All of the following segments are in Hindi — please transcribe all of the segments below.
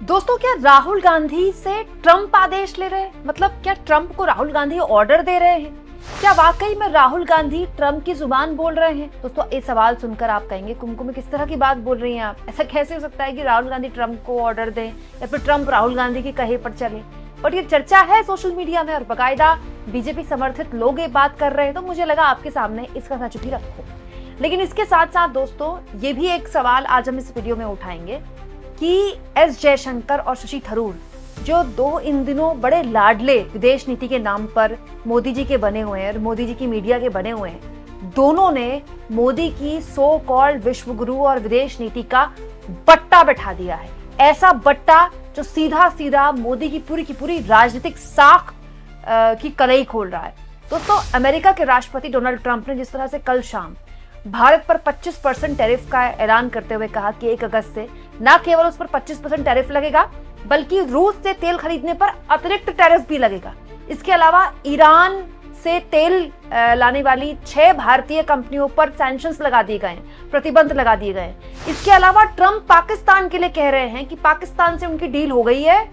दोस्तों, क्या राहुल गांधी से ट्रंप आदेश ले रहे हैं? मतलब क्या ट्रंप को राहुल गांधी ऑर्डर दे रहे हैं? क्या वाकई में राहुल गांधी ट्रंप की जुबान बोल रहे हैं? दोस्तों, ये सवाल सुनकर आप कहेंगे कुमकुम किस तरह की बात बोल रही हैं आप? ऐसा कैसे हो सकता है कि राहुल गांधी ट्रंप को ऑर्डर दें या फिर ट्रंप राहुल गांधी के कहे पर चले? बट ये चर्चा है सोशल मीडिया में और बाकायदा बीजेपी समर्थित लोग ये बात कर रहे हैं, तो मुझे लगा आपके सामने इसका सच भी रखो। लेकिन इसके साथ साथ दोस्तों, ये भी एक सवाल आज हम इस वीडियो में उठाएंगे कि एस जयशंकर और शशि थरूर, जो दो इन दिनों बड़े लाडले विदेश नीति के नाम पर मोदी जी के बने हुए हैं और मोदी जी की मीडिया के बने हुए हैं, दोनों ने मोदी की सो कॉल्ड विश्व गुरु और विदेश नीति का बट्टा बैठा दिया है। ऐसा बट्टा जो सीधा सीधा मोदी की पूरी राजनीतिक साख की कलई खोल रहा है। दोस्तों, अमेरिका के राष्ट्रपति डोनाल्ड ट्रंप ने जिस तरह से कल शाम भारत पर 25% टैरिफ का ऐलान करते हुए कहा कि 1 अगस्त से न केवल उस पर 25% टैरिफ लगेगा, बल्कि रूस से तेल खरीदने पर अतिरिक्त टैरिफ भी लगेगा। इसके अलावा ईरान से तेल लाने वाली 6 भारतीय कंपनियों पर सैंक्शंस लगा दिए गए, प्रतिबंध लगा दिए गए। इसके अलावा ट्रंप पाकिस्तान के लिए कह रहे हैं कि पाकिस्तान से उनकी डील हो गई है,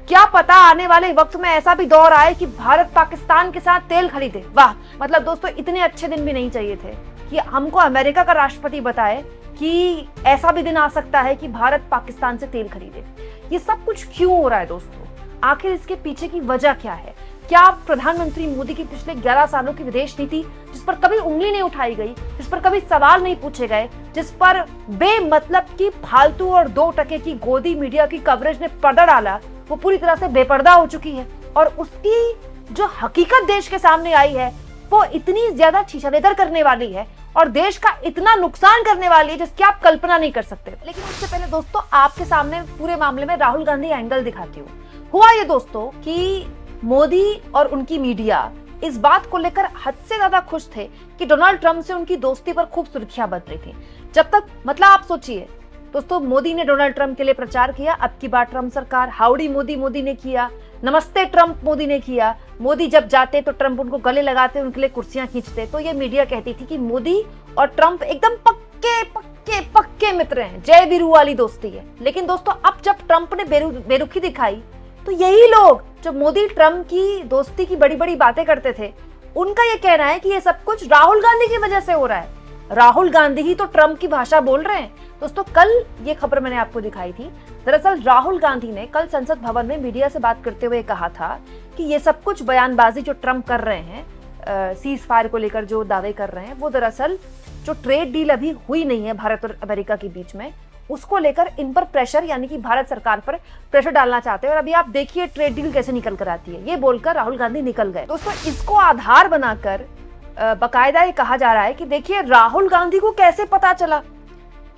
क्या पता आने वाले वक्त में ऐसा भी दौर आए कि भारत पाकिस्तान के साथ तेल खरीदे। वाह, मतलब दोस्तों, इतने अच्छे दिन भी नहीं चाहिए थे कि हमको अमेरिका का राष्ट्रपति बताए कि ऐसा भी दिन आ सकता है कि भारत पाकिस्तान से तेल खरीदे। ये सब कुछ क्यों हो रहा है दोस्तों? आखिर इसके पीछे की वजह क्या है? क्या प्रधानमंत्री मोदी की पिछले 11 सालों की विदेश नीति, जिस पर कभी उंगली नहीं उठाई गई, जिस पर कभी सवाल नहीं पूछे गए, जिस पर बेमतलब की फालतू और 2 टके की गोदी मीडिया की कवरेज ने पर्दा डाला, वो पूरी तरह से बेपर्दा हो चुकी है। और उसकी जो हकीकत देश के सामने आई है वो इतनी ज्यादा छीछालेदर करने वाली है और देश का इतना नुकसान करने वाली है जिसकी आप कल्पना नहीं कर सकते। लेकिन उससे पहले दोस्तों, आपके सामने पूरे मामले में राहुल गांधी एंगल दिखाती हूँ। हुआ ये दोस्तों कि मोदी और उनकी मीडिया इस बात को लेकर हद से ज्यादा खुश थे कि डोनाल्ड ट्रंप से उनकी दोस्ती पर खूब सुर्खियां बन रही थी। जब तक, मतलब आप सोचिए दोस्तों, मोदी ने डोनाल्ड ट्रंप के लिए प्रचार किया, अब की बार ट्रंप सरकार, हाउडी मोदी ने किया, नमस्ते ट्रंप मोदी ने किया। मोदी जब जाते तो ट्रंप उनको गले लगाते, उनके लिए कुर्सियां खींचते। तो ये मीडिया कहती थी कि मोदी और ट्रंप एकदम पक्के मित्र हैं, जय वीरू वाली दोस्ती है। लेकिन दोस्तों, अब जब ट्रंप ने बेरुखी दिखाई तो यही लोग जो मोदी ट्रंप की दोस्ती की बड़ी बड़ी बातें करते थे, उनका ये कहना है कि ये सब कुछ राहुल गांधी की वजह से हो रहा है। राहुल गांधी ही तो ट्रंप की भाषा बोल रहे हैं। दोस्तों, कल ये खबर मैंने आपको दिखाई थी। दरअसल राहुल गांधी ने कल संसद भवन में मीडिया से बात करते हुए कहा था कि ये सब कुछ बयानबाजी जो ट्रंप कर रहे हैं, सीज फायर को लेकर जो दावे कर रहे हैं, वो दरअसल जो ट्रेड डील अभी हुई नहीं है भारत और अमेरिका के बीच में, उसको लेकर इन पर प्रेशर, यानी कि भारत सरकार पर प्रेशर डालना चाहते हैं। और अभी आप देखिए ट्रेड डील कैसे निकल कर आती है। ये बोलकर राहुल गांधी निकल गए। दोस्तों, इसको आधार बनाकर बाकायदा ये कहा जा रहा है कि देखिए राहुल गांधी को कैसे पता चला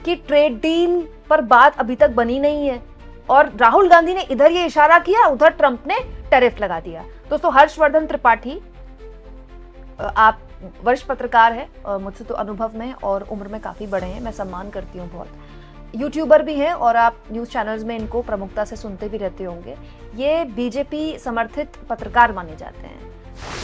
कि ट्रेड डील पर बात अभी तक बनी नहीं है, और राहुल गांधी ने इधर ये इशारा किया, उधर ट्रंप ने टैरिफ लगा दिया। दोस्तों, हर्षवर्धन त्रिपाठी, आप वरिष्ठ पत्रकार हैं, मुझसे तो अनुभव में और उम्र में काफी बड़े हैं, मैं सम्मान करती हूँ बहुत। यूट्यूबर भी हैं और आप न्यूज चैनल्स में इनको प्रमुखता से सुनते भी रहते होंगे। ये बीजेपी समर्थित पत्रकार माने जाते हैं।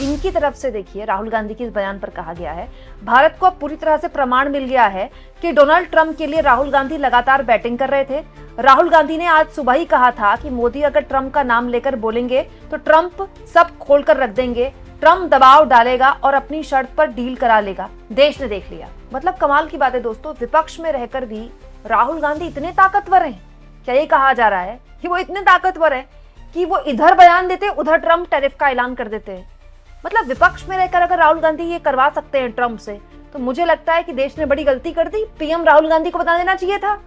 इनकी तरफ से देखिए राहुल गांधी के इस बयान पर कहा गया है, भारत को अब पूरी तरह से प्रमाण मिल गया है कि डोनाल्ड ट्रंप के लिए राहुल गांधी लगातार बैटिंग कर रहे थे। राहुल गांधी ने आज सुबह ही कहा था कि मोदी अगर ट्रंप का नाम लेकर बोलेंगे तो ट्रंप सब खोलकर रख देंगे, ट्रंप दबाव डालेगा और अपनी शर्त पर डील करा लेगा। देश ने देख लिया। मतलब कमाल की बात है दोस्तों, विपक्ष में रहकर भी राहुल गांधी इतने ताकतवर हैं। क्या ये कहा जा रहा है कि वो इतने ताकतवर हैं कि वो इधर बयान देते, उधर ट्रंप टैरिफ का ऐलान कर देते हैं? मतलब विपक्ष में रहकर अगर राहुल गांधी ये करवा सकते हैं ट्रंप से, तो मुझे लगता है कि देश ने बड़ी गलती कर दी। पीएम राहुल गांधी को बता देना चाहिए था।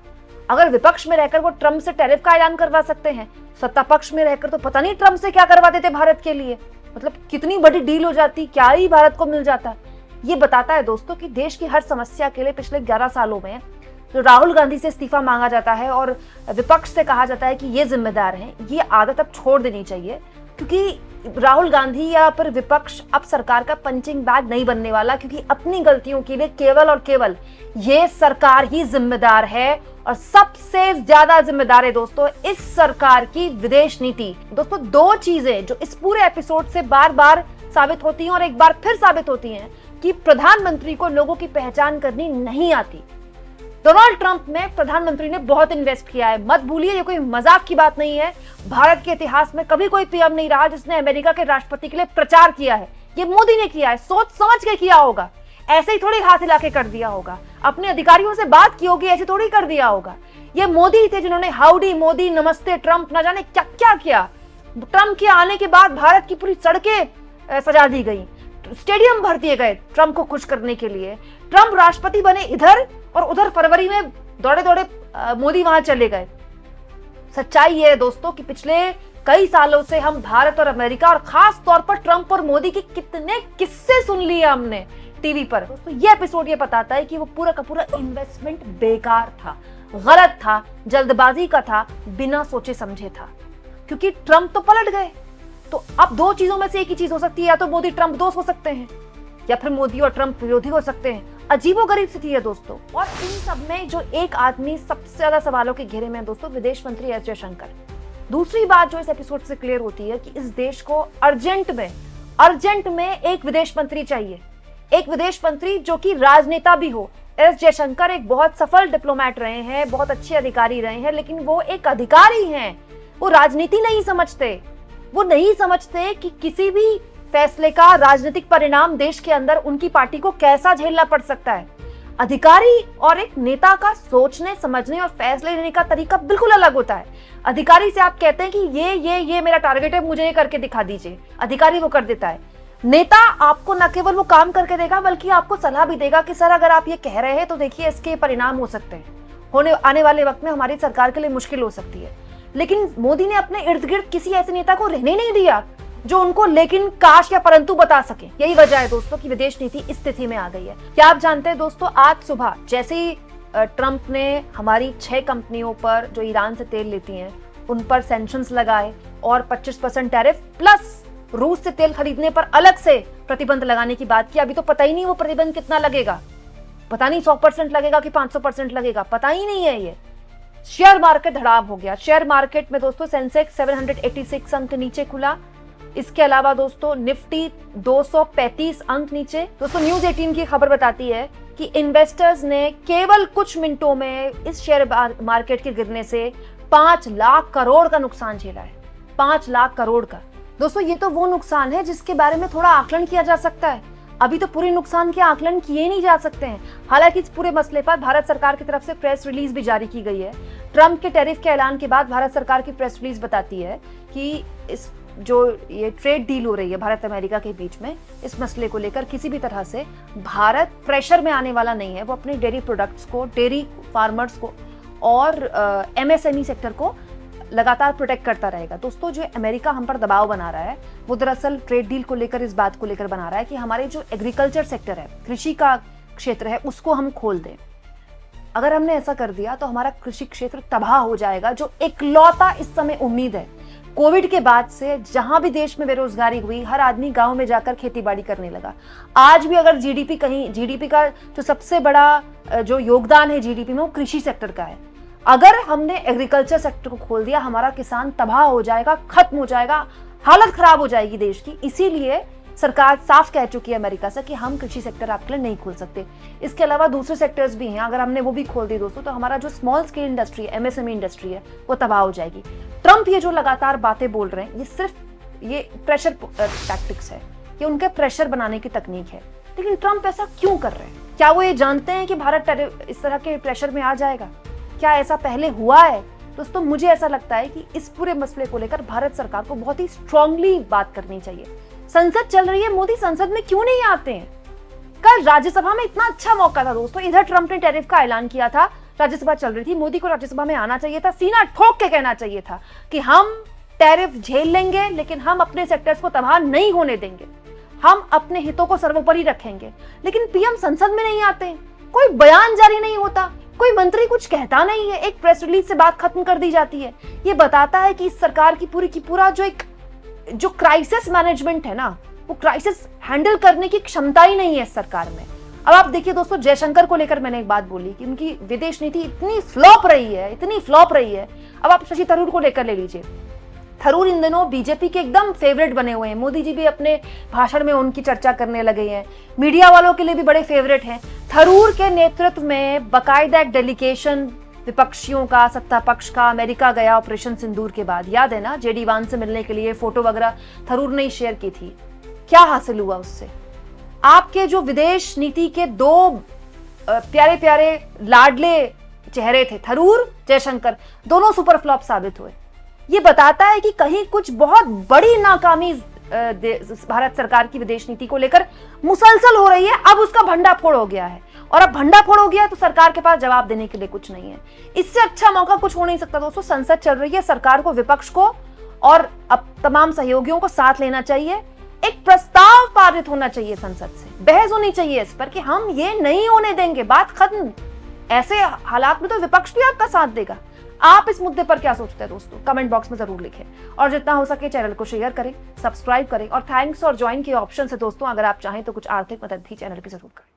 अगर विपक्ष में रहकर वो ट्रंप से टैरिफ का ऐलान करवा सकते हैं, सत्ता पक्ष में रहकर तो पता नहीं ट्रंप से क्या करवा देते भारत के लिए। मतलब कितनी बड़ी डील हो जाती, क्या ही भारत को मिल जाता। ये बताता है दोस्तों कि देश की हर समस्या के लिए पिछले 11 सालों में जो राहुल गांधी से इस्तीफा मांगा जाता है और विपक्ष से कहा जाता है कि ये जिम्मेदार हैं, ये आदत अब छोड़ देनी चाहिए। क्योंकि राहुल गांधी या फिर विपक्ष अब सरकार का पंचिंग बैग नहीं बनने वाला, क्योंकि अपनी गलतियों के लिए केवल और केवल ये सरकार ही जिम्मेदार है। और सबसे ज्यादा जिम्मेदार है दोस्तों इस सरकार की विदेश नीति। दोस्तों, 2 चीजें जो इस पूरे एपिसोड से बार बार साबित होती हैं और एक बार फिर साबित होती हैं कि प्रधानमंत्री को लोगों की पहचान करनी नहीं आती। डोनाल्ड ट्रंप में प्रधानमंत्री ने बहुत इन्वेस्ट किया है। मत भूलिए, ये कोई मजाक की बात नहीं है। भारत के इतिहास में कभी कोई पीएम नहीं रहा जिसने अमेरिका के राष्ट्रपति के लिए प्रचार किया है। ये मोदी ने किया है, सोच समझ के किया होगा, ऐसे ही थोड़ी हाथ हिला के कर दिया होगा। अपने अधिकारियों से बात की होगी, ऐसे थोड़ी कर दिया होगा। ये मोदी थे जिन्होंने हाउडी मोदी, नमस्ते ट्रंप, न जाने क्या क्या किया। ट्रंप के आने के बाद भारत की पूरी सड़कें सजा दी गई, स्टेडियम भर दिए गए ट्रंप को खुश करने के लिए। ट्रंप राष्ट्रपति बने इधर और उधर फरवरी में दौड़े दौड़े मोदी वहां चले गए। सच्चाई ये है दोस्तों कि पिछले कई सालों से हम भारत और अमेरिका और खास तौर पर ट्रंप और मोदी के कितने किस्से सुन लिए हमने टीवी पर। दोस्तों ये एपिसोड ये बताता है कि वो पूरा का पूरा इन्वेस्टमेंट बेकार था, गलत था, जल्दबाजी का था, बिना सोचे समझे था। क्योंकि ट्रंप तो पलट गए, तो अब दो चीजों में से एक ही चीज हो सकती है, या तो मोदी ट्रंप दोस्त हो सकते हैं या फिर मोदी और ट्रंप विरोधी हो सकते हैं। अजीबोगरीब स्थिति है दोस्तों। और इन सब में जो एक आदमी सबसे ज्यादा सवालों के घेरे में है दोस्तों, विदेश मंत्री एस जयशंकर। दूसरी बात जो इस एपिसोड से क्लियर होती है कि इस देश को अर्जेंट में एक विदेश मंत्री चाहिए, एक विदेश मंत्री जो कि राजनेता भी हो। एस जयशंकर एक बहुत सफल डिप्लोमेट रहे हैं, बहुत अच्छे अधिकारी रहे हैं, लेकिन वो एक अधिकारी हैं, वो राजनीति नहीं समझते। वो नहीं समझते कि किसी भी फैसले का राजनीतिक परिणाम देश के अंदर उनकी पार्टी को कैसा झेलना पड़ सकता है। अधिकारी और एक नेता का सोचने, समझने और फैसले लेने का तरीका बिल्कुल अलग होता है। अधिकारी से आप कहते हैं कि ये मेरा टारगेट है, मुझे ये करके दिखा दीजिए, अधिकारी वो कर देता है। नेता आपको न केवल वो काम करके देगा बल्कि आपको सलाह भी देगा कि सर अगर आप ये कह रहे हैं तो देखिए इसके परिणाम हो सकते हैं, आने वाले वक्त में हमारी सरकार के लिए मुश्किल हो सकती है। लेकिन मोदी ने अपने इर्द गिर्द किसी ऐसे नेता को रहने नहीं दिया जो उनको लेकिन काश या परंतु बता सके। यही वजह है दोस्तों कि विदेश नीति इस स्थिति में आ गई है। क्या आप जानते हैं दोस्तों, आज सुबह जैसे ही ट्रंप ने हमारी 6 कंपनियों पर जो ईरान से तेल लेती हैं उन पर सैंक्शंस लगाए और 25% टैरिफ प्लस रूस से तेल खरीदने पर अलग से प्रतिबंध लगाने की बात की। अभी तो पता ही नहीं वो प्रतिबंध कितना लगेगा, पता नहीं 100% लगेगा कि 500% लगेगा, पता ही नहीं है। ये शेयर मार्केट धड़ाम हो गया। शेयर मार्केट में दोस्तों सेंसेक्स 786 अंक नीचे खुला। इसके अलावा दोस्तों निफ्टी 235 अंक नीचे। दोस्तों न्यूज 18 की खबर बताती है कि इन्वेस्टर्स ने केवल कुछ मिनटों में इस शेयर मार्केट के गिरने से 5 लाख करोड़ का नुकसान झेला है। 5 लाख करोड़ का। दोस्तों ये तो वो नुकसान है जिसके बारे में थोड़ा आकलन किया जा सकता है। अभी तो पूरे नुकसान के आकलन किए नहीं जा सकते हैं। हालांकि इस पूरे मसले पर भारत सरकार की तरफ से प्रेस रिलीज भी जारी की गई है। ट्रंप के टैरिफ के ऐलान के बाद भारत सरकार की प्रेस रिलीज बताती है कि इस जो ये ट्रेड डील हो रही है भारत अमेरिका के बीच में, इस मसले को लेकर किसी भी तरह से भारत प्रेशर में आने वाला नहीं है। वो अपने डेयरी प्रोडक्ट्स को, डेयरी फार्मर्स को और एमएसएमई सेक्टर को लगातार प्रोटेक्ट करता रहेगा। दोस्तों जो अमेरिका हम पर दबाव बना रहा है वो दरअसल ट्रेड डील को लेकर, इस बात को लेकर बना रहा है कि हमारे जो एग्रीकल्चर सेक्टर है, कृषि का क्षेत्र है, उसको हम खोल दें। अगर हमने ऐसा कर दिया तो हमारा कृषि क्षेत्र तबाह हो जाएगा, जो इकलौता इस समय उम्मीद है। कोविड के बाद से जहां भी देश में बेरोजगारी हुई, हर आदमी गांव में जाकर खेती बाड़ी करने लगा। आज भी अगर जीडीपी का जो सबसे बड़ा जो योगदान है जीडीपी में, वो कृषि सेक्टर का है। अगर हमने एग्रीकल्चर सेक्टर को खोल दिया, हमारा किसान तबाह हो जाएगा, खत्म हो जाएगा, हालत खराब हो जाएगी देश की। इसीलिए सरकार साफ कह चुकी है अमेरिका से कि हम कृषि सेक्टर आपके लिए नहीं खोल सकते। इसके अलावा दूसरे सेक्टर्स भी हैं, अगर हमने वो भी खोल दी दोस्तों तो हमारा जो स्मॉल स्केल इंडस्ट्री है, एमएसएमई इंडस्ट्री है, वो तबाह हो जाएगी। ट्रंप ये जो लगातार बातें बोल रहे हैं, ये सिर्फ ये प्रेशर टैक्टिक्स है, ये उनके प्रेशर बनाने की तकनीक है। लेकिन ट्रंप ऐसा क्यों कर रहे हैं? क्या वो ये जानते हैं कि भारत इस तरह के प्रेशर में आ जाएगा? क्या ऐसा पहले हुआ है? दोस्तों मुझे ऐसा लगता है कि इस पूरे मसले को लेकर भारत सरकार को बहुत ही स्ट्रांगली बात करनी चाहिए। संसद चल रही है, मोदी संसद में क्यों नहीं आते हैं? कल राज्यसभा में इतना अच्छा मौका था दोस्तों, इधर ट्रंप ने टैरिफ का ऐलान किया था, राज्यसभा चल रही थी, मोदी को राज्यसभा में आना चाहिए था, सीना ठोक के कहना चाहिए था कि हम टैरिफ झेल लेंगे लेकिन हम अपने सेक्टर्स को तबाह नहीं होने देंगे, हम अपने हितों को सर्वोपरि रखेंगे। लेकिन पीएम संसद में नहीं आते, कोई बयान जारी नहीं होता, कोई मंत्री कुछ कहता नहीं है, एक प्रेस रिलीज से बात खत्म कर दी जाती है। ये बताता है कि इस सरकार की पूरा जो क्राइसिस मैनेजमेंट है ना, वो क्राइसिस हैंडल करने की क्षमता ही नहीं है इस सरकार में। अब आप देखिए दोस्तों, जयशंकर को लेकर मैंने एक बात बोली कि उनकी विदेश नीति इतनी फ्लॉप रही है। अब आप शशि थरूर को लेकर ले लीजिए। थरूर इन दिनों बीजेपी के एकदम फेवरेट बने हुए हैं। मोदी जी भी अपने भाषण में उनकी चर्चा करने लगे हैं, मीडिया वालों के लिए भी बड़े फेवरेट हैं। थरूर के नेतृत्व में बाकायदा एक डेलीगेशन विपक्षियों का, सत्ता पक्ष का अमेरिका गया ऑपरेशन सिंदूर के बाद। याद है ना, जेडी वान से मिलने के लिए फोटो वगैरह थरूर ने ही शेयर की थी। क्या हासिल हुआ उससे? आपके जो विदेश नीति के दो प्यारे प्यारे लाडले चेहरे थे, थरूर जयशंकर, दोनों सुपर फ्लॉप साबित हुए। ये बताता है कि कहीं कुछ बहुत बड़ी नाकामी भारत सरकार की विदेश नीति को लेकर मुसलसल हो रही है। अब उसका भंडाफोड़ हो गया है, और अब भंडाफोड़ हो गया है तो सरकार के पास जवाब देने के लिए कुछ नहीं है। इससे अच्छा मौका कुछ हो नहीं सकता दोस्तों। संसद चल रही है, सरकार को, विपक्ष को और अब तमाम सहयोगियों को साथ लेना चाहिए। एक प्रस्ताव पारित होना चाहिए संसद से, बहस होनी चाहिए इस पर कि हम ये नहीं होने देंगे, बात खत्म। ऐसे हालात में तो विपक्ष भी आपका साथ देगा। आप इस मुद्दे पर क्या सोचते हैं दोस्तों? कमेंट बॉक्स में जरूर लिखें, और जितना हो सके चैनल को शेयर करें, सब्सक्राइब करें, और थैंक्स और ज्वाइन के ऑप्शन है दोस्तों। अगर आप चाहें तो कुछ आर्थिक मदद भी चैनल की जरूर करें।